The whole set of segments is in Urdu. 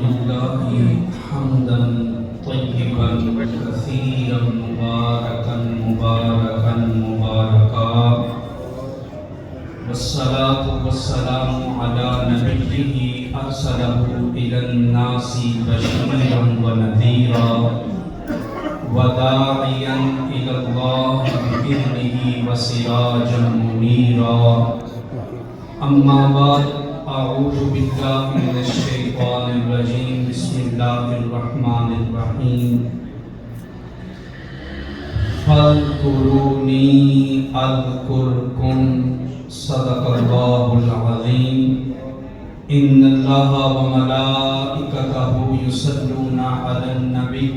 لله حمدا طيبا كثيرا مباركا والصلاة والسلام على نبيه أرسله إلى الناس بشيرا ونذيرا وداعيا إلى الله بإذنه وسراجا منيرا. أما بعد، أعوذ بالله من الشيطان الرجيم. بسم الله الرحمن الرحيم. فاذكروني أذكركم صدق الله العظيم. إن الله وملائكته يصلون على النبي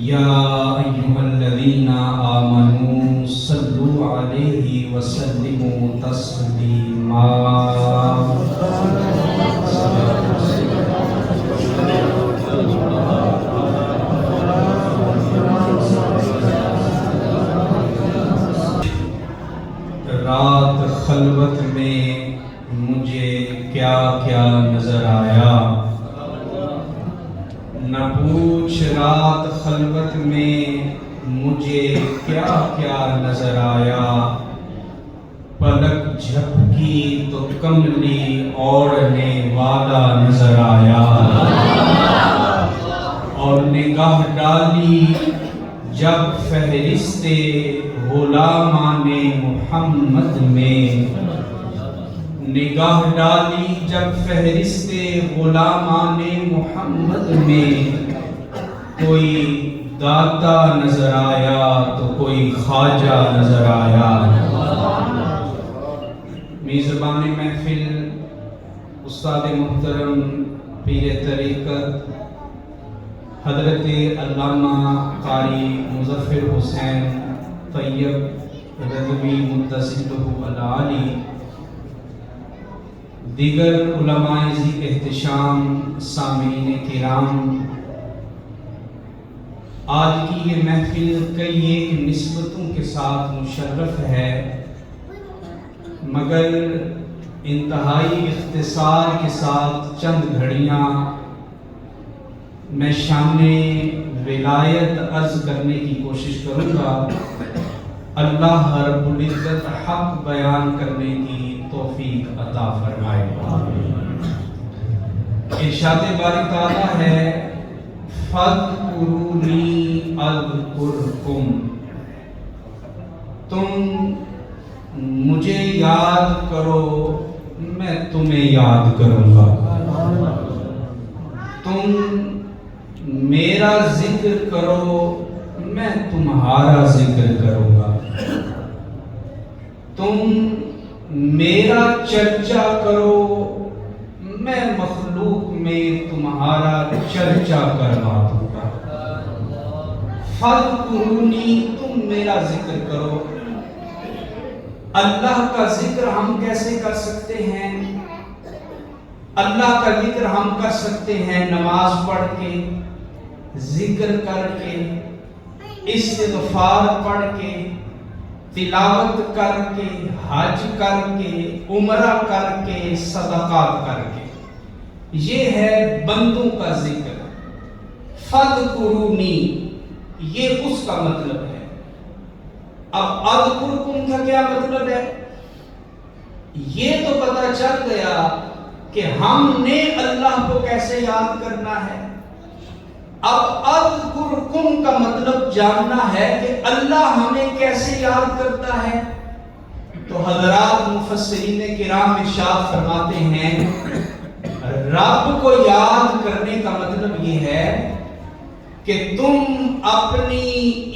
يا أيها الذين آمنوا صلوا عليه وسلموا تسليما. رات خلوت میں مجھے کیا کیا نظر آیا، نہ پوچھ رات خلوت میں مجھے کیا کیا نظر آیا. پلک جھپکی تو کملی اوڑھنے والا نظر آیا، اور نگاہ ڈالی جب فہرست غلامان محمد میں، نگاہ ڈالی جب فہرست غلامان محمد میں، کوئی داتا نظر آیا تو کوئی خواجہ نظر آیا. میزبان محفل استاد محترم پیر طریقت حضرت علامہ قاری مظفر حسین طیب رضوی متصلہ العالی، دیگر علماء ذی احتشام، سامعین کرام، آج کی یہ محفل کئی ایک نسبتوں کے ساتھ مشرف ہے، مگر انتہائی اختصار کے ساتھ چند گھڑیاں میں شان ولایت عرض کرنے کی کوشش کروں گا. اللہ رب العزت حق بیان کرنے کی توفیق عطا فرمائے. ارشاد باری تعالیٰ ہے فَاذْكُرُونِي أَذْكُرْكُمْ، تم مجھے یاد کرو میں تمہیں یاد کروں گا. تم میرا ذکر کرو میں تمہارا ذکر کروں گا. تم میرا چرچا کرو میں مخلوق میں تمہارا چرچا کروا دوں گا. فَاذْكُرُونِي، تم میرا ذکر کرو. اللہ کا ذکر ہم کیسے کر سکتے ہیں؟ اللہ کا ذکر ہم کر سکتے ہیں نماز پڑھ کے، ذکر کر کے، استغفار پڑھ کے، تلاوت کر کے، حج کر کے، عمرہ کر کے، صدقات کر کے. یہ ہے بندوں کا ذکر. فَاذْكُرُونِي یہ اس کا مطلب ہے. اب اذکرکم کا کیا مطلب ہے؟ یہ تو پتہ چل گیا کہ ہم نے اللہ کو کیسے یاد کرنا ہے. اب اذکرکم کا مطلب جاننا ہے کہ اللہ ہمیں کیسے یاد کرتا ہے. تو حضرات مفسرین کرام ارشاد فرماتے ہیں رب کو یاد کرنے کا مطلب یہ ہے کہ تم اپنی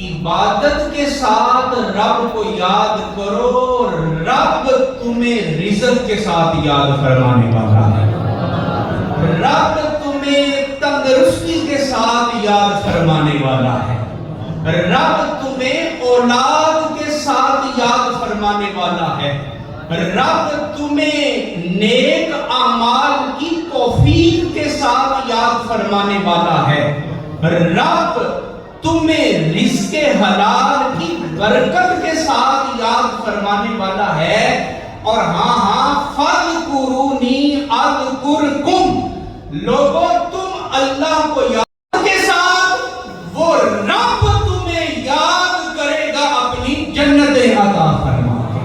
عبادت کے ساتھ رب کو یاد کرو. رب تمہیں رزق کے ساتھ یاد فرمانے والا ہے. رب تمہیں تندرستی کے ساتھ یاد فرمانے والا ہے. رب تمہیں اولاد کے ساتھ یاد فرمانے والا ہے. رب تمہیں نیک اعمال کی توفیق کے ساتھ یاد فرمانے والا ہے. رب تمہیں رزق حلال کی برکت کے ساتھ یاد فرمانے والا ہے. اور ہاں فَاذْكُرُونِي أَذْكُرْكُمْ، لوگوں تم اللہ کو یاد کے ساتھ وہ رب تمہیں یاد کرے گا اپنی جنتیں عطا فرما کے۔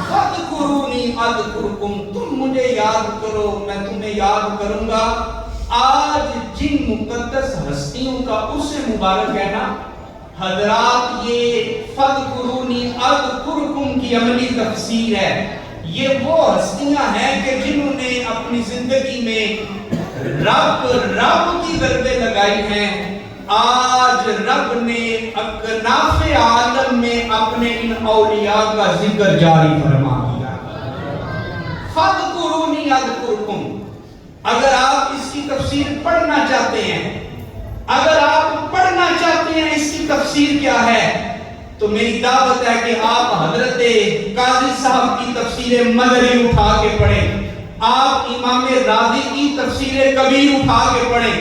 فاذکرونی اذکرکم، تم مجھے یاد کرو میں تمہیں یاد کروں گا۔ آج جن مقدس ہستیوں کا اس سے مبارک ہے نا حضرات، یہ فاذکرونی اذکرکم کی عملی تفسیر ہے۔ یہ وہ ہستیاں ہیں کہ جنہوں نے اپنی زندگی میں رب کی ضربیں لگائی ہیں۔ آج رب نے اکناف عالم میں اپنے ان اولیاء کا ذکر جاری فرما دیا۔ فاذکرونی اذکرکم، اگر آپ اس کی تفسیر پڑھنا چاہتے ہیں، اگر آپ پڑھنا چاہتے ہیں اس کی تفسیر کیا ہے، تو میری دعوت ہے کہ آپ حضرت قاضی صاحب کی تفسیر مدری اٹھا کے پڑھیں، آپ امام راضی کی تفسیر کبیر اٹھا کے پڑھیں،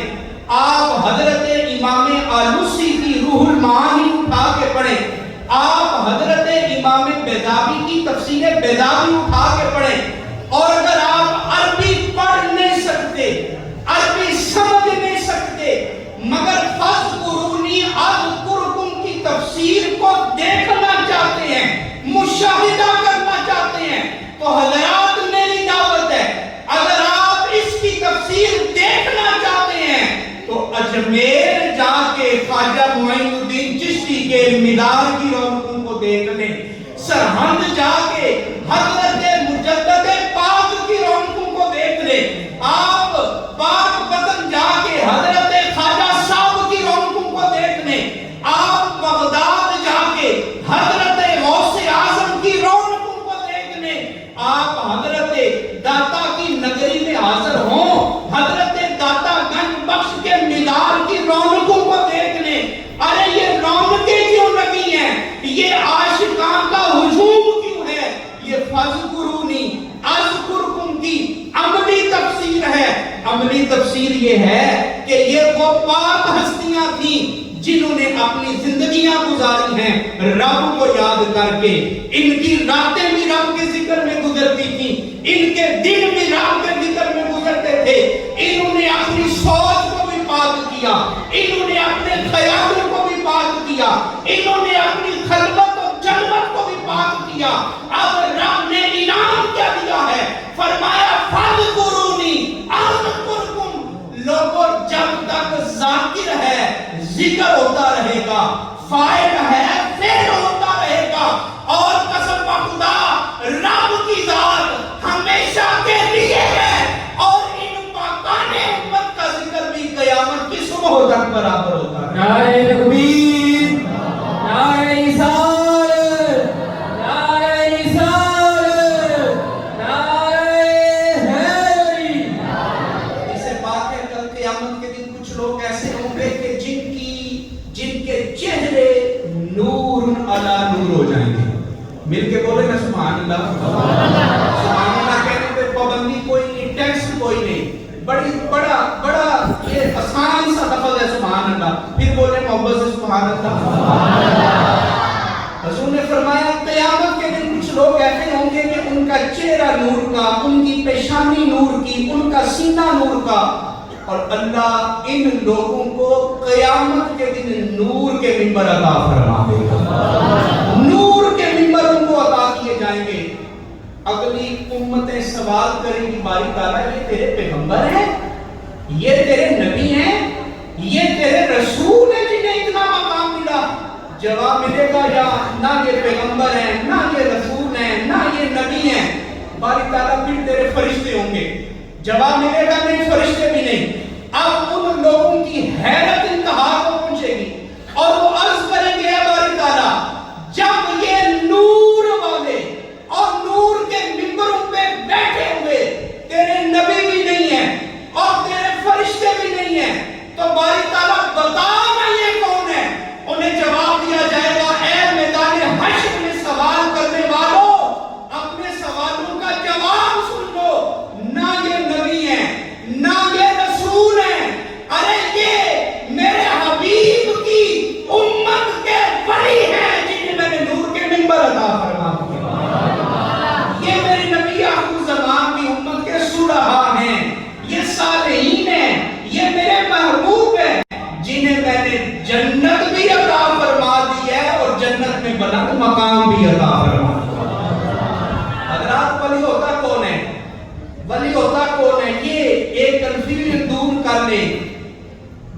آپ حضرت امام آلوسی کی روح المعانی اٹھا کے پڑھیں، آپ حضرت امام بیضاوی کی تفسیر بیضاوی اٹھا کے پڑھیں۔ اور اگر آپ عربی پڑھ نہیں سکتے، عربی سمجھ نہیں سکتے، مگر فاذکرونی اذکرکم کی تفسیر کو دیکھنا چاہتے ہیں، مشاہدہ کرنا چاہتے ہیں، تو حضرات میری دعوت ہے، اگر آپ اس کی تفسیر دیکھنا چاہتے ہیں تو اجمیر جا کے خواجہ معین الدین چشتی کے مینار کی رونقوں کو دیکھ لیں، سرہند جا کے حضرت مجدد پاک کی رونقوں کو دیکھ لیں، آپ پاک بدن جا کے حضرت خواجہ صاحب کی رونقوں کو دیکھ لیں، آپ بغداد جا کے حضرت غوث اعظم کی رونقوں کو دیکھ لیں، آپ حضرت داتا کی نگری میں حاضر ہوں، حضرت داتا گنج بخش کے مینار کی رونقوں کو دیکھ لیں۔ ارے یہ رونقیں کیوں لگی ہیں؟ یہ عاشقان کا ہجوم کیوں ہے؟ یہ فاذکرونی اذکرکم کی عملی تفسیر ہے۔ عملی تفسیر یہ ہے کہ یہ وہ پاک ہستیاں تھیں جنہوں نے اپنی زندگیاں گزاری ہیں رب کو یاد کر کے۔ ان کی راتیں بھی رب کے ذکر میں گزرتی تھیں، ان کے دن بھی رب کے ذکر میں گزرتے تھے۔ انہوں نے اپنی سوچ کو بھی پاک کیا، انہوں نے اپنے خیالوں کو بھی پاک کیا، انہوں نے اپنی خلوت اور جلوت کو بھی پاک کیا۔ اب رب نے انعام کیا دیا ہے، فرمایا فاذکرونی اذکرکم۔ لوگوں جب تک ذاکر ہے ذکر ہوتا رہے گا، فاعل ہے فعل ہوتا رہے گا، اور قسم خدا رب کی ذات ہمیشہ کے لیے ہے، اور ان پاکان امت کا ذکر بھی قیامت کی صبح تک برابر ہوتا ہے۔ نعرہ تکبیر، نعرہ رسالت، نعرہ رسالت، نعرہ حیدری۔ اس سے بات ہے کل قیامت کے دن کچھ لوگ ایسے ہوں گے کہ جن کے چہرے نور علی نور ہو جائیں گے۔ مل کے بولے نا سبحان اللہ۔ سبحان اللہ کہنے پہ پابندی کوئی نہیں، ٹیکس کوئی نہیں، بڑا یہ آسان سا لفظ ہے سبحان اللہ۔ پھر بولے محبت سے سبحان اللہ۔ حضور نے فرمایا قیامت کے دن کچھ لوگ ایسے ہوں گے کہ ان کا چہرہ نور کا، ان کی پیشانی نور کی، ان کا سینہ نور کا، اور اللہ ان لوگوں کو قیامت کے دن نور کے منبر عطا فرما دے گا۔ نور کے منبر ان کو عطا کیے جائیں گے۔ اگلی امتیں سوال کریں گی باری تعالیٰ یہ تیرے پیغمبر ہیں، یہ تیرے نبی ہیں، یہ تیرے رسول ہیں جنہیں اتنا مقام ملا؟ جواب ملے گا یا نہ یہ پیغمبر ہیں، نہ یہ رسول ہیں، نہ یہ نبی ہیں۔ باری تعالیٰ پھر تیرے فرشتے ہوں گے؟ جواب ملے گا نہیں، فرشتے بھی نہیں۔ اب ان لوگوں کی حیرت انتہا کو پہنچے گی اور وہ عرض کریں گے اے باری تعالیٰ، جب یہ نور والے اور نور کے منبروں پہ بیٹھے ہوئے تیرے نبی بھی نہیں ہیں اور تیرے فرشتے بھی نہیں ہیں، تو باری تعالیٰ بتا نا یہ کون ہے؟ انہیں جواب دیا جائے گا اے میدان حشر میں سوال کرنے والوں، اپنے سوالوں کا جواب سن لو، نہ یہ نبی ہیں، نہ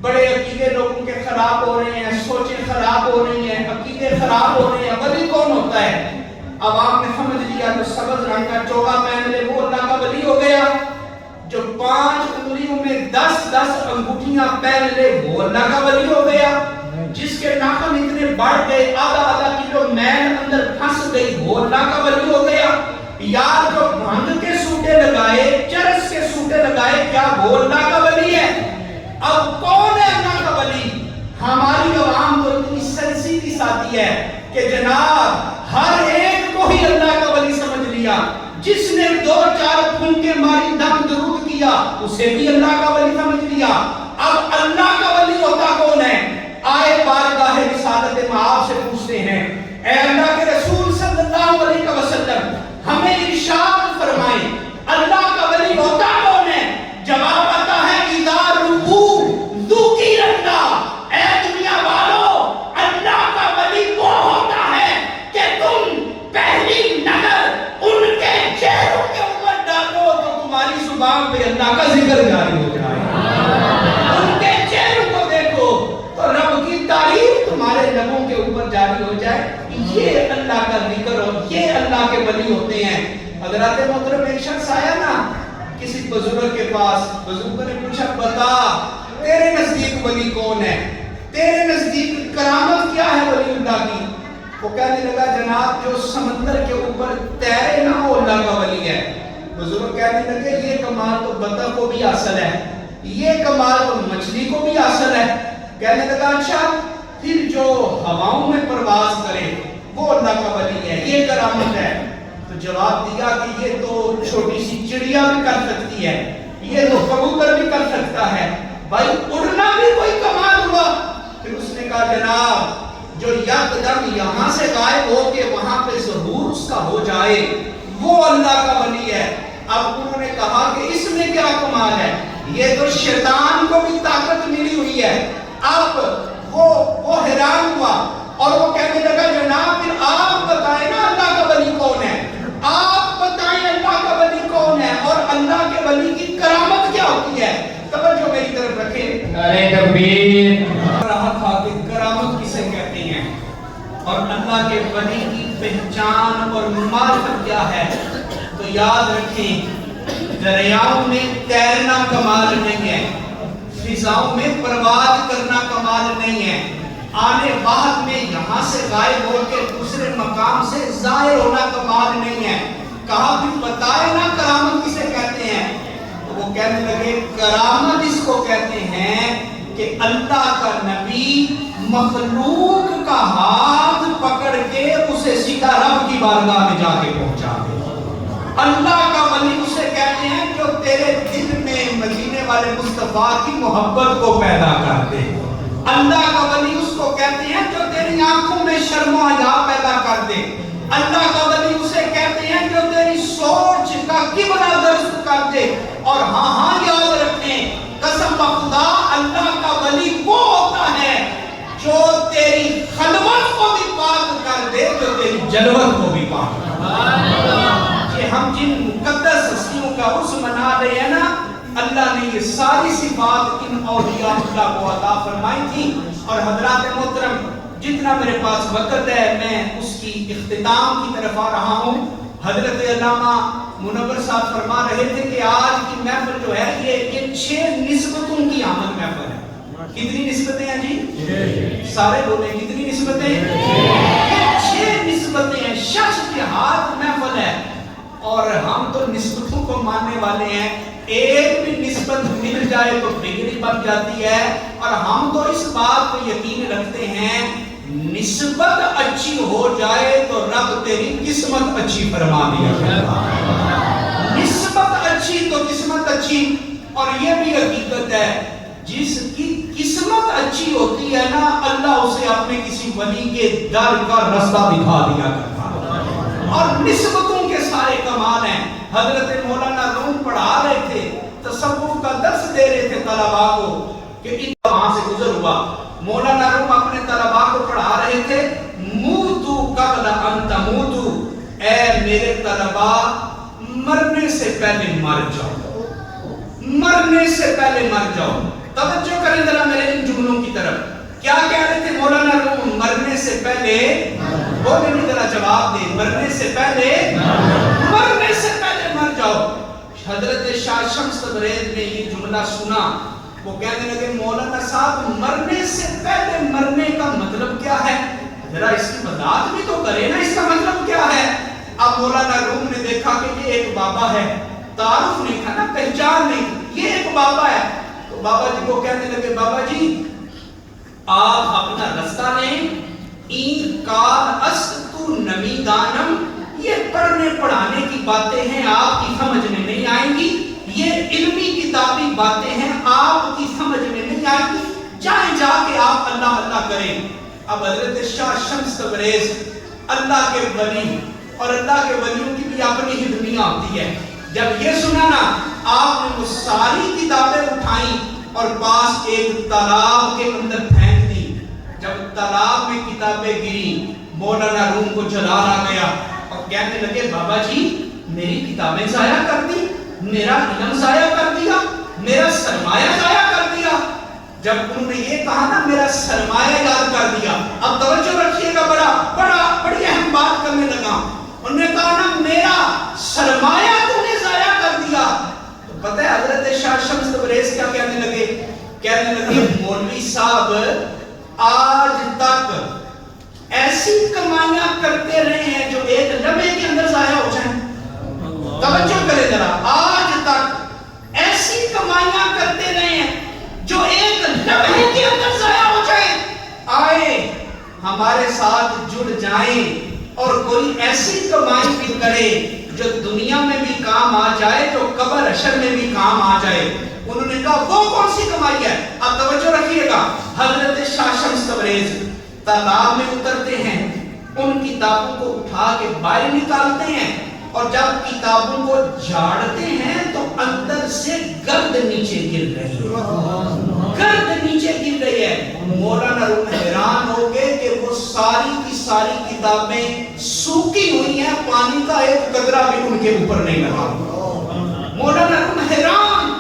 بڑے عقیدے لوگوں کے خراب ہو رہے ہیں، سوچیں خراب ہو رہی ہیں، عقیدے خراب ہو رہے ہیں. ولی کون ہوتا ہے؟ اب آپ نے سمجھ لیا تو سبز رنگ کا چوگا پہن لے وہ اللہ کا ولی ہو گیا. جو 5 انگلیوں میں 10 انگوٹھیاں پہن لے وہ اللہ کا ولی ہو گیا. جس کے ناخن اتنے بڑھ گئے آدھا کلو میل اندر پھنس گئی وہ اللہ کا ولی ہو گیا. یار جو بھنگ کے سوٹے لگائے، چرس کے سوٹے لگائے، کیا وہ اللہ کا ولی ہے؟ اب کون ہے اللہ کا ولی؟ ہماری عوام تو اتنی سنسیٹی ساتھی ہے کہ جناب ہر ایک کو ہی اللہ کا ولی سمجھ لیا. جس نے 2-4 پھونکے ماری دم درود کیا اسے بھی اللہ کا ولی سمجھ لیا. اب اللہ کا ولی ہوتا کون ہے؟ آئے بارگاہ رسالت معاف سے پوچھتے ہیں، اے اللہ کے رسول صلی اللہ علیہ وسلم ہمیں ارشاد فرمائیں اللہ کا ولی ہوتا کون ہے؟ جواب آتا ہے اذا ربو ذوقی اللہ. اے دنیا والو، اللہ کا ولی وہ ہوتا ہے کہ تم پہلی نظر ان کے چہروں کے اوپر ڈالو تو تمہاری زبان پہ اللہ کا ذکر جاری ہو جائے. ان کے چہروں کو دیکھو تو رب کی تعریف تمہارے لبوں کے اوپر جاری ہو جائے. یہ اللہ کا ذکر اور یہ اللہ کے ولی ہوتے ہیں. حضرات محترم ایک شخص آیا نا کسی بزرگ کے پاس، بزرگ نے پوچھا بتا تیرے نزدیک ولی کون ہے؟ تیرے نزدیک کرامت کیا ہے ولی اللہ کی؟ وہ کہنے لگا جناب جو سمندر کے اوپر تیرے نہ وہ اللہ کا ولی ہے. بزرگ کہنے لگے یہ کمال تو بطخ کو بھی حاصل ہے، یہ کمال تو مچھلی کو بھی حاصل ہے. کہنے لگا اچھا پھر جو ہواؤں میں پرواز کرے وہ اللہ کا ولی ہے، یہ کرامت ہے. تو جواب دیا کہ یہ تو چھوٹی سی چڑیا بھی کر سکتی ہے، یہ تو کبوتر بھی کر سکتا ہے، بھائی اڑنا بھی کوئی کمال ہوا. پھر اس نے کہا جناب جو یکدم یہاں سے غائب ہو کے وہاں پہ ظہور اس کا ہو جائے وہ اللہ کا ولی ہے. اب انہوں نے کہا کہ اس میں کیا کمال ہے؟ یہ تو شیطان کو بھی طاقت ملی ہوئی ہے. اب وہ حیران ہوا اور وہ کہنے لگا جناب پھر آپ بتائیں نا اللہ کا ولی کون ہے؟ آپ بتائیں اللہ کا ولی کون ہے اور اللہ کے ولی کی کرامت کیا ہوتی ہے؟ توجہ میری طرف رکھیں. نعرہ تکبیر. رہا تھا کہ کرامت کسے کہتے ہیں اور اللہ کے ولی کی پہچان اور معرفت کیا ہے. تو یاد رکھیں دریاؤں میں تیرنا کمال نہیں ہے، فضاؤں میں پرواز کرنا کمال نہیں ہے، آنے بعد میں یہاں سے غائب ہو کے دوسرے مقام سے ظاہر ہونا کمال نہیں ہے. کہا بھی بتائے نا کرامت کسے کہتے ہیں؟ تو وہ کہنے لگے کرامت اس کو کہتے ہیں کہ اللہ کا نبی مخلوق کا ہاتھ پکڑ کے اسے سیدھا رب کی بارگاہ میں جا کے پہنچا دے. اللہ کا ولی اسے کہتے ہیں جو تیرے دل میں مدینے والے مصطفیٰ کی محبت کو پیدا کر دے. اللہ کا ولی اس کو کہتے ہیں جو تیری آنکھوں میں شرم و حیا پیدا کر دے. اللہ کا ولی اسے کہتے ہیں جو تیری سوچ کا قبلہ درست کر دے. اور ہاں یاد رکھیں قسم خدا اللہ کا ولی وہ ہوتا ہے جو تیری خلوت کو بھی پاک کر دے، جو تیری جلوت کو بھی پاک کر دے. کہ ہم جن مقدس ہستیوں کا عرس منا رہے ہیں نا، اللہ نے یہ ساری صفات ان اولیاء اللہ کو عطا فرمائی تھی. اور حضرات محترم جتنا میرے پاس وقت ہے میں اس کی اختتام کی طرف آ رہا ہوں. حضرت علامہ منور صاحب فرما رہے تھے کہ آج کی محفل جو ہے یہ 6 نسبتوں کی آمد محفل ہے. کتنی نسبتیں ہیں جی؟ سارے بولیں کتنی نسبتیں؟ 6 نسبتیں ہیں. شخص کے ہاتھ محفل ہے اور ہم تو نسبتوں کو ماننے والے ہیں. ایک بھی نسبت مل جائے تو بگڑی بن جاتی ہے. اور ہم تو اس بات کو یقین رکھتے ہیں نسبت اچھی ہو جائے تو رب تیری قسمت اچھی فرما دیا کرتا ہے. نسبت اچھی تو قسمت اچھی. اور یہ بھی حقیقت ہے جس کی قسمت اچھی ہوتی ہے نا اللہ اسے اپنے کسی ولی کے در کا رستہ دکھا دیا کرتا ہے. اور نسبتوں کے سارے کمال ہیں. حضرت مولانا روم پڑھا رہے تھے، تصوف کا درس دے رہے تھے طلباء کو کہ ان وہاں سے گزر ہوا. مولانا روم اپنے طلباء کو پڑھا رہے تھے موتو قبل ان تموتو، اے میرے طلباء مرنے سے پہلے مر جاؤ، مرنے سے پہلے مر جاؤ. توجہ کریں ذرا میرے ان جملوں کی طرف. کیا کہہ رہے تھے مولانا روم؟ مرنے سے پہلے بولے نہیں، ذرا جواب دیں. مرنے سے پہلے مر جاؤ. حضرت شاہ شمس تبریز نے یہ جملہ سنا، وہ کہنے لگے مولانا صاحب مرنے سے پہلے مرنے کا مطلب کیا ہے؟ ذرا اس کی وضاحت بھی تو کرے نا، اس کا مطلب کیا ہے؟ اب مولانا روم نے دیکھا کہ یہ ایک بابا ہے، تعارف نہیں تھا نا، پہچان نہیں، یہ ایک بابا ہے. تو بابا جی کو کہنے لگے بابا جی آپ اپنا رستہ لیں. این کار استو نمی دانم، یہ پڑھنے پڑھانے کی باتیں ہیں، آپ کی سمجھ میں نہیں آئیں گی. یہ علمی کتابی باتیں ہیں، آپ کی سمجھ میں نہیں آئیں گی. جائیں جا کے آپ اللہ اللہ کریں. اب حضرت شاہ شمس تبریز اللہ کے ولی، اور اللہ کے ولیوں کی بھی اپنی ہی دنیا ہوتی ہے. جب یہ سنا نا، آپ نے وہ ساری کتابیں اٹھائیں اور پاس ایک تالاب کے اندر پھینک دی. جب تالاب میں کتابیں گری، مولانا روم کو جلال آ گیا اور کہنے لگے بابا جی میری کتابیں ضائع کر دی، میرا علم ضائع کر دیا، میرا سرمایہ ضائع کر دیا. جب انہوں نے یہ کہا نا میرا سرمایہ یاد کر دیا، اب توجہ رکھیے گا، بڑی اہم بات کرنے لگا. انہوں نے کہا نا میرا سرمایہ تو نے ضائع کر دیا. تو پتہ ہے حضرت شاہ شمس تبریز کیا کہنے لگے مولوی صاحب آج تک ایسی کمائیاں کرتے رہے ہیں جو ایک لمحے کے اندر ضائع ہو جائیں. توجہ کرے ذرا، آج تک ایسی کمائیاں کرتے رہے ہیں جو ایک لمحے کے اندر ضائع ہو جائیں. آئے ہمارے ساتھ جڑ جائیں اور کوئی ایسی کمائی بھی کرے جو دنیا میں بھی کام آ جائے، جو قبر حشر میں بھی کام آ جائے. انہوں نے کہا وہ کون سی کمائی ہے؟ اب توجہ رکھیے گا. حضرت شاہ شمس تبریز تالاب میں اترتے ہیں، ان کتابوں کو اٹھا کے باہر نکالتے ہیں، اور جب کتابوں کو جھاڑتے ہیں تو اندر سے گرد نیچے گر رہی ہے. مولانا روم حیران ہو گئے کہ وہ ساری کی ساری کتابیں سوکھی ہوئی ہیں، پانی کا ایک قطرہ بھی ان کے اوپر نہیں لگا. مولانا روم حیران،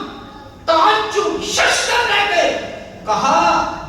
تعجب، ششدر رہ گئے. کہا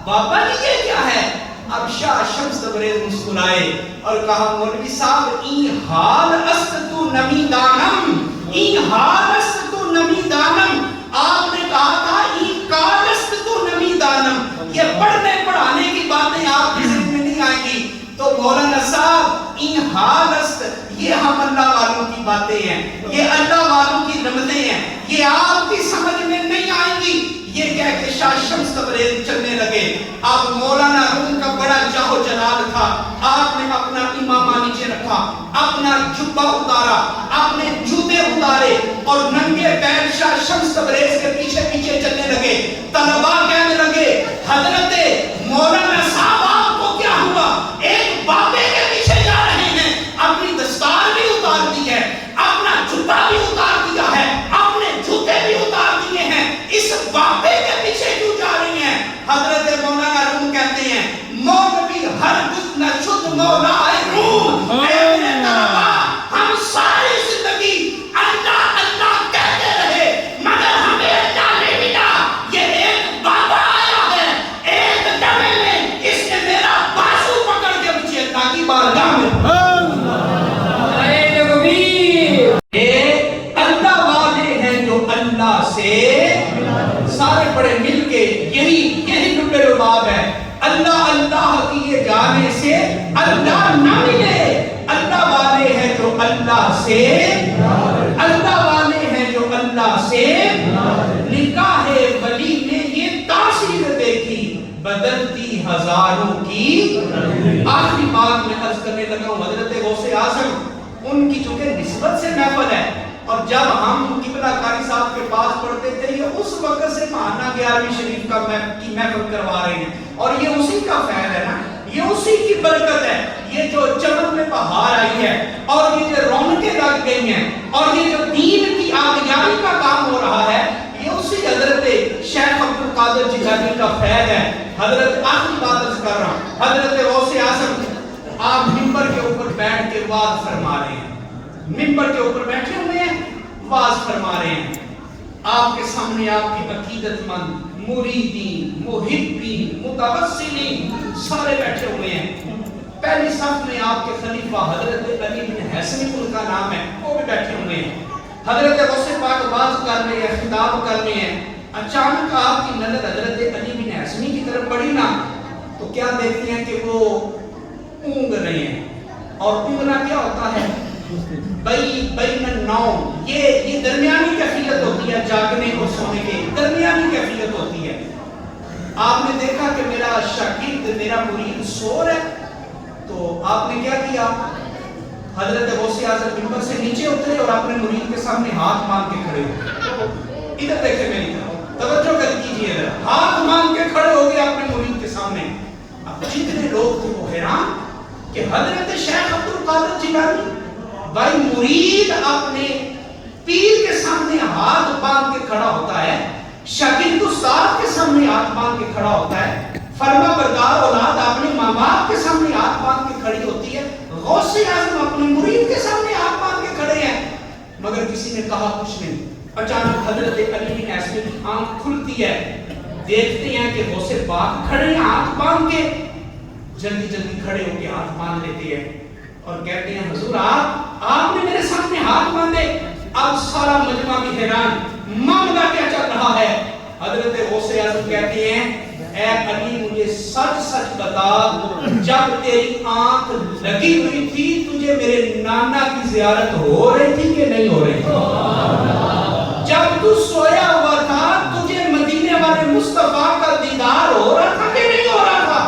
بابا جی یہ کیا ہے؟ اب شاہ شمس تبریز مسکرائے اور کہا مولوی صاحب این حال است تو نمی دانم، این حال است تو نمی دانم. آپ نے کہا تھا این کال است تو نمی دانم، یہ پڑھنے پڑھانے کی باتیں آپ کی ذہن میں نہیں آئیں گی. تو مولانا صاحب این حال است، یہ ہم اللہ والوں کی باتیں ہیں، یہ اللہ والوں کی رمزیں ہیں، یہ آپ کی سمجھ میں نہیں آئیں گی. یہ کہہ کے شاہ شمس تبریز چلنے لگے. اب مولانا روم کا بڑا جاہو جلال تھا، آپ نے اپنا امامہ نیچے رکھا، اپنا جبہ اتارا، اپنے جوتے اتارے اور ننگے پیر شاہ شمس تبریز کے پیچھے پیچھے چلنے لگے. طلباء کہنے لگے حضرت مولانا صاحب آپ کو کیا ہوا؟ ایک بابے کے پیچھے جا رہے ہیں، اپنی دستار بھی اتار دی ہے، اپنا جوتا بھی اتار دیا ہے، اپنے جوتے بھی اتار دیے ہیں، اس بابے کے پیچھے کیوں جا رہی ہیں؟ حضرت مولانا روم کہتے ہیں مولوی ہرگز نہ شد مولا روم. اے میرے طلباء، ہم ساری زندگی اللہ اللہ کہتے رہے مگر ہمیں اللہ نہیں ملا. یہ ایک بابا آیا ہے، ایک دمے میں اس نے میرا بازو پکڑ کے مجھے اللہ کی بارگاہ میں اللہ والے ہیں جو اللہ سے سارے پڑے مل کے، یہی لب لباب ہے. اللہ اللہ کیے جانے سے اللہ نہ ملے. اللہ والے ہیں جو اللہ سے، اللہ والے ہیں جو اللہ سے. نکاح ولی نے یہ تاثیر دیکھی، بدلتی ہزاروں کی. آخری بات میں عرض کرنے لگا ہوں، حضرت غوث اعظم ان کی چونکہ نسبت سے محفل ہے، اور جب ہم قبلہ قاری صاحب کے پاس پڑھتے تھے یہ اس وقت سے ماہانہ 11ویں شریف کی محفل کروا رہے ہیں، اور یہ اسی کا فیض ہے نا، یہ اسی کی برکت ہے. یہ جو چمن میں بہار آئی ہے اور یہ جو رونقیں لگ گئی ہیں اور یہ جو دین کی آگیاری کا کام ہو رہا ہے، یہ اسی حضرت شیخ عبد القادر جیلانی کا فیض ہے. حضرت آخری بات عرض کر رہا ہوں، حضرت غوث اعظم آپ منبر کے اوپر بیٹھ کے وعظ فرما رہے ہیں، منبر کے اوپر بیٹھے ہوئے ہیں، واز فرما رہے ہیں. آپ کے سامنے آپ کے عقیدت مند مریدین محبین متوسلین سارے بیٹھے ہوئے ہیں. پہلی صف میں آپ کے خلیفہ حضرت علی بن حسنی ان کا نام ہے، وہ بھی بیٹھے ہوئے ہیں. حضرت غوث پاک بات کر رہے ہیں، خطاب کر رہے ہیں. اچانک آپ کی نظر حضرت علی بن حسنی کی طرف پڑی نا، تو کیا دیکھتے ہیں کہ وہ اونگ رہے ہیں. اور اونگنا کیا ہوتا ہے؟ بین النوم، یہ درمیانی کیفیت ہوتی ہے جاگنے اور سونے کے، درمیانی کیفیت ہوتی ہے. آپ نے دیکھا کہ میرا شاگرد میرا مرید سو رہا ہے، تو آپ نے کیا کیا؟ حضرت غوث اعظم منبر سے نیچے اترے اور اپنے مرید کے سامنے ہاتھ مانگ کے کھڑے ہو. ادھر دیکھیں میری طرف، توجہ کر کیجیے ذرا. ہاتھ مانگ کے کھڑے ہو گئے اپنے مرید کے سامنے. اب جتنے لوگ تھے وہ حیران کہ حضرت شیخ عبد القادر جیلانی بھائی مرید اپنے پیر کے سامنے ہاتھ باندھ کے کھڑا ہوتا ہے، شاگرد استاد کے سامنے ہاتھ باندھ کے کھڑا ہوتا ہے، فرما بردار اولاد اپنے ماں باپ کے سامنے ہاتھ باندھ کے کھڑی ہوتی ہے، غوث اعظم اپنے مرید کے سامنے ہاتھ باندھ کے کھڑے ہیں. مگر کسی نے کہا کچھ نہیں. اچانک حضرت علی بن حسنی کی آنکھ کھلتی ہے، دیکھتے ہیں کہ غوث پاک کھڑے ہیں ہاتھ باندھ کے. جلدی جلدی کھڑے ہو کے ہاتھ باندھ لیتے ہیں اور کہتے ہیں حضور آپ نے میرے سامنے ہاتھ باندھے. اب سارا مجمع بھی حیران، معاملہ کیا چل رہا ہے؟ حضرت غوث اعظم کہتے ہیں اے علی مجھے سچ سچ بتا، جب تیری آنکھ لگی ہوئی تھی تجھے میرے نانا کی زیارت ہو رہی تھی کہ نہیں ہو رہی تھی؟ جب تو سویا ہوا تھا تجھے مدینے والے مصطفیٰ کا دیدار ہو رہا تھا کہ نہیں ہو رہا تھا؟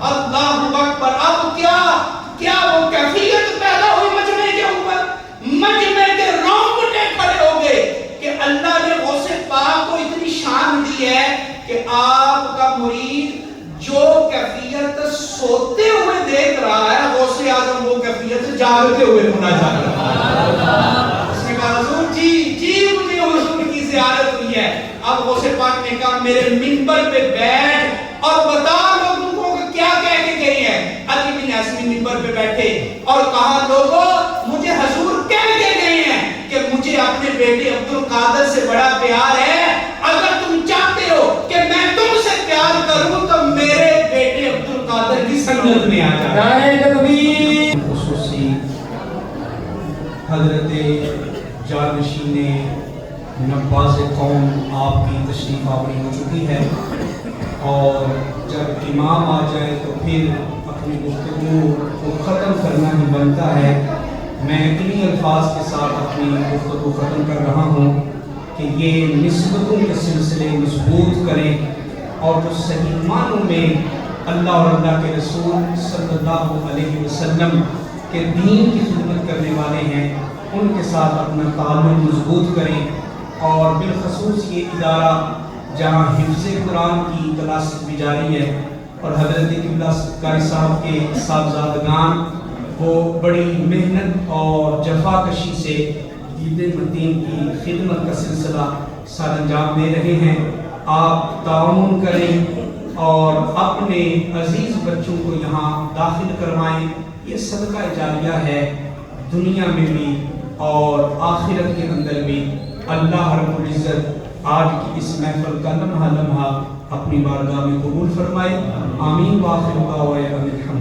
اللہ اکبر. اب کیا وہ کیفیت پیدا ہوئی مجمع کے اوپر؟ مجمع کے رونگٹے کھڑے ہو گئے کہ اللہ نے غوث پاک کو اتنی شان دی ہے کہ آپ کا مرید جو کیفیت سوتے ہوئے دیکھ رہا ہے، غوث اعظم وہ کیفیت جاگتے ہوئے ہونا چاہتا ہے. اس نے کہا حضور جی مجھے حضور کی زیارت ہوئی ہے. اب غوث پاک نے کہا میرے منبر پہ بیٹھ اور بتا لوگوں کو کیا کہہ کے گئی ہے. علی بن حسنی منبر پہ بیٹھے اور کہا لوگوں مجھے حضور کہہ کے گئے ہیں کہ مجھے اپنے بیٹے عبد القادر سے بڑا پیار ہے. اگر تم چاہتے ہو کہ میں تم سے پیار کروں تو میرے بیٹے عبد القادر کی سنت میں آ جاؤ. نعرہ تکبیر. خصوصی حضرت جانشین نواز قوم آپ کی تشریف آوری ہو چکی ہے، اور جب امام آ جائے تو پھر اپنی گفتگو کو ختم کرنا ہی بنتا ہے. میں انہی الفاظ کے ساتھ اپنی گفتگو ختم کر رہا ہوں کہ یہ نسبتوں کے سلسلے مضبوط کریں، اور جو صحیح معنوں میں اللہ اور اللہ کے رسول صلی اللہ علیہ وسلم کے دین کی خدمت کرنے والے ہیں ان کے ساتھ اپنا تعلق مضبوط کریں. اور بالخصوص یہ ادارہ جہاں حفظ قرآن کی کلاسز بھی جاری ہے اور حضرت قبلہ قاری صاحب کے صاحبزادگان وہ بڑی محنت اور جفا کشی سے دین متین کی خدمت کا سلسلہ سر انجام دے رہے ہیں. آپ تعاون کریں اور اپنے عزیز بچوں کو یہاں داخل کروائیں. یہ صدقہ جاریہ ہے، دنیا میں بھی اور آخرت کے اندر بھی. اللہ رب العزت آج کی اس محفل کا لمحہ لمحہ اپنی بارگاہ میں قبول فرمائے. آمین. وآخر دعوانا الحمد